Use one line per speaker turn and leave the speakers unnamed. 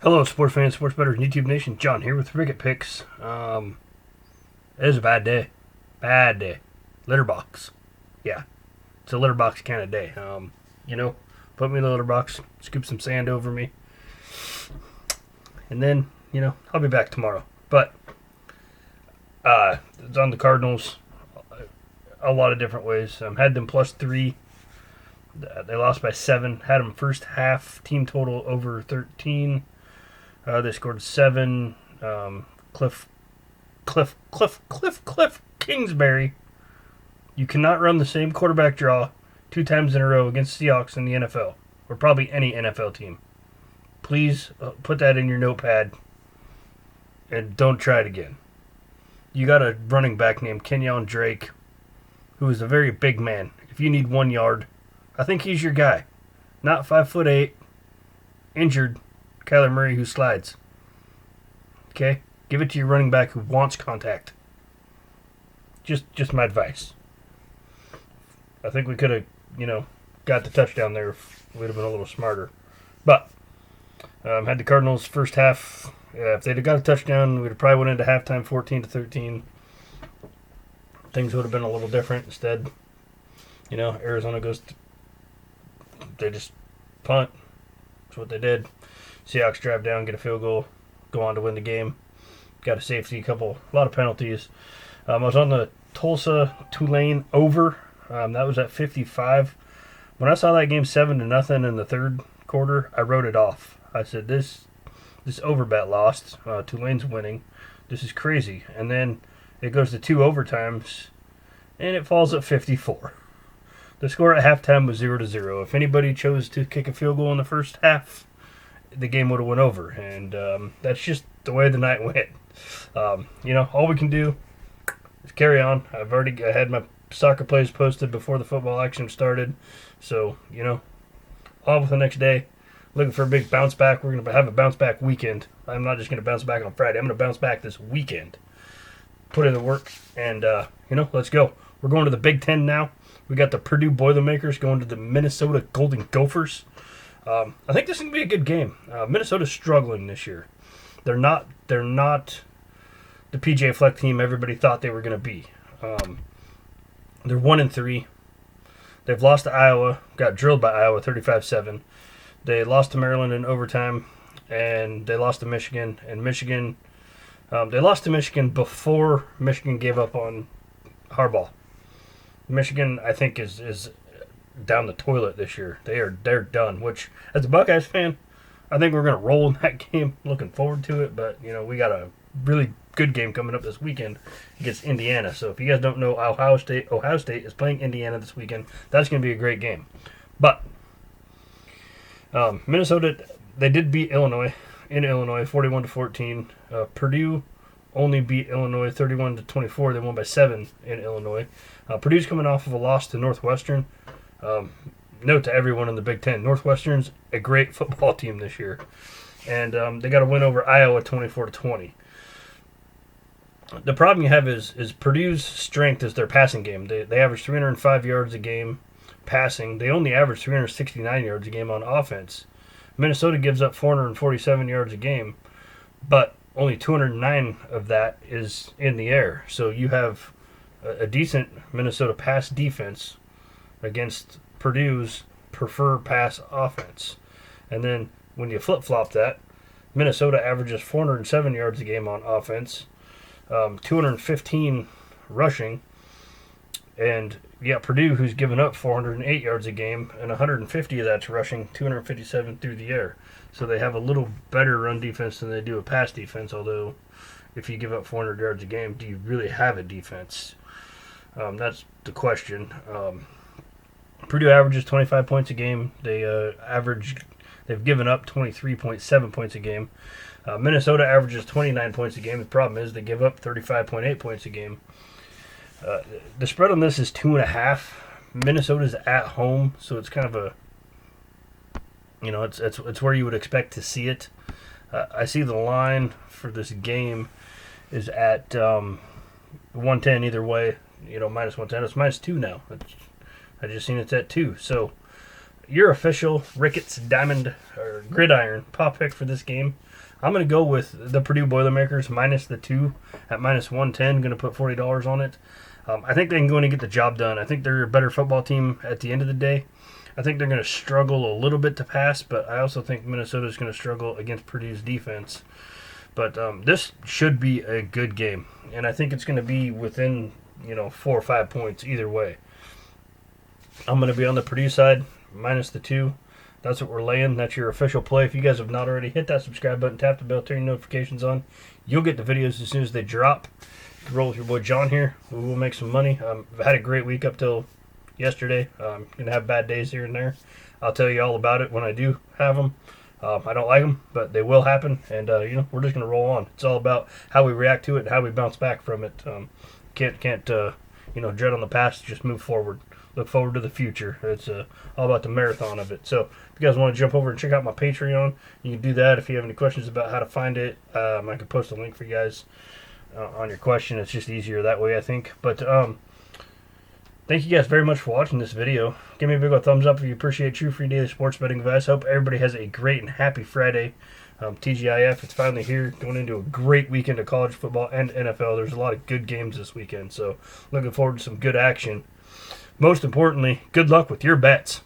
Hello, sports fans, sports bettors, and YouTube Nation. John here with Wicket Picks. It was a bad day. Bad day. Litter box. Yeah, it's a litter box kind of day. Put me in the litter box, scoop some sand over me, and then, I'll be back tomorrow. But it's on the Cardinals a lot of different ways. Had them +3. They lost by 7. Had them first half team total over 13. They scored 7. Cliff Kingsbury. You cannot run the same quarterback draw 2 times in a row against Seahawks in the NFL, or probably any NFL team. Please put that in your notepad and don't try it again. You got a running back named Kenyon Drake, who is a very big man. If you need 1 yard, I think he's your guy. Not 5'8", injured Kyler Murray who slides. Okay? Give it to your running back who wants contact. Just my advice. I think we could have, got the touchdown there if we'd have been a little smarter. But had the Cardinals first half. If they'd have got a touchdown, we'd have probably went into halftime 14-13. Things would have been a little different. Instead, Arizona they just punt. That's what they did. Seahawks drive down, get a field goal, go on to win the game. Got a safety, a lot of penalties. I was on the Tulsa-Tulane over. That was at 55. When I saw that game 7-0 in the third quarter, I wrote it off. I said, this over bet lost. Tulane's winning. This is crazy. And then it goes to 2 overtimes, and it falls at 54. The score at halftime was 0-0. If anybody chose to kick a field goal in the first half, the game would have went over. And that's just the way the night went. All we can do is carry on. I had my soccer plays posted before the football action started. So, on with the next day. Looking for a big bounce back. We're going to have a bounce back weekend. I'm not just going to bounce back on Friday. I'm going to bounce back this weekend. Put in the work, and, let's go. We're going to the Big Ten now. We got the Purdue Boilermakers going to the Minnesota Golden Gophers. I think this is going to be a good game. Minnesota's struggling this year. They're not the PJ Fleck team everybody thought they were going to be. They're 1-3. They've lost to Iowa. Got drilled by Iowa 35-7. They lost to Maryland in overtime, and they lost to Michigan. And Michigan, they lost to Michigan before Michigan gave up on Harbaugh. Michigan, I think, is down the toilet this year. They're done. Which, as a Buckeyes fan, I think we're going to roll in that game. Looking forward to it, but we got a really good game coming up this weekend against Indiana. So if you guys don't know, Ohio State is playing Indiana this weekend. That's going to be a great game. But Minnesota, they did beat Illinois in Illinois 41-14. Purdue only beat Illinois 31-24. They won by 7 in Illinois. Purdue's coming off of a loss to Northwestern. Note to everyone in the Big Ten, Northwestern's a great football team this year. And they got a win over Iowa 24-20. The problem you have is Purdue's strength is their passing game. They average 305 yards a game passing. They only average 369 yards a game on offense. Minnesota gives up 447 yards a game, but only 209 of that is in the air. So you have a decent Minnesota pass defense against Purdue's prefer pass offense. And then when you flip-flop that, Minnesota averages 407 yards a game on offense, 215 rushing, and you got Purdue, who's given up 408 yards a game, and 150 of that's rushing, 257 through the air. So they have a little better run defense than they do a pass defense, although if you give up 400 yards a game, do you really have a defense? That's the question. Purdue averages 25 points a game. They've given up 23.7 points a game. Minnesota averages 29 points a game. The problem is they give up 35.8 points a game. The spread on this is 2.5. Minnesota's at home, so it's kind of it's where you would expect to see it. I see the line for this game is at 110 either way. Minus 110. It's minus 2 now. I just seen it's at 2. So your official Ricketts Diamond or Gridiron pop pick for this game, I'm going to go with the Purdue Boilermakers minus the 2 at minus 110. Going to put $40 on it. I think they can go in and get the job done. I think they're a better football team at the end of the day. I think they're going to struggle a little bit to pass, but I also think Minnesota's going to struggle against Purdue's defense. But this should be a good game, and I think it's going to be within 4 or 5 points either way. I'm going to be on the Purdue side, minus the 2. That's what we're laying. That's your official play. If you guys have not already, hit that subscribe button, tap the bell, turn your notifications on. You'll get the videos as soon as they drop. Roll with your boy John here. We will make some money. I've had a great week up till yesterday. I'm going to have bad days here and there. I'll tell you all about it when I do have them. I don't like them, but they will happen, and we're just going to roll on. It's all about how we react to it and how we bounce back from it. Can't dread on the past. Just move forward. Look forward to the future. It's all about the marathon of it. So if you guys want to jump over and check out my Patreon, you can do that. If you have any questions about how to find it, I can post a link for you guys on your question. It's just easier that way, I think. But thank you guys very much for watching this video. Give me a big old thumbs up if you appreciate true free daily sports betting advice. Hope everybody has a great and happy Friday. TGIF, it's finally here, going into a great weekend of college football and NFL. There's a lot of good games this weekend, so looking forward to some good action. Most importantly, good luck with your bets.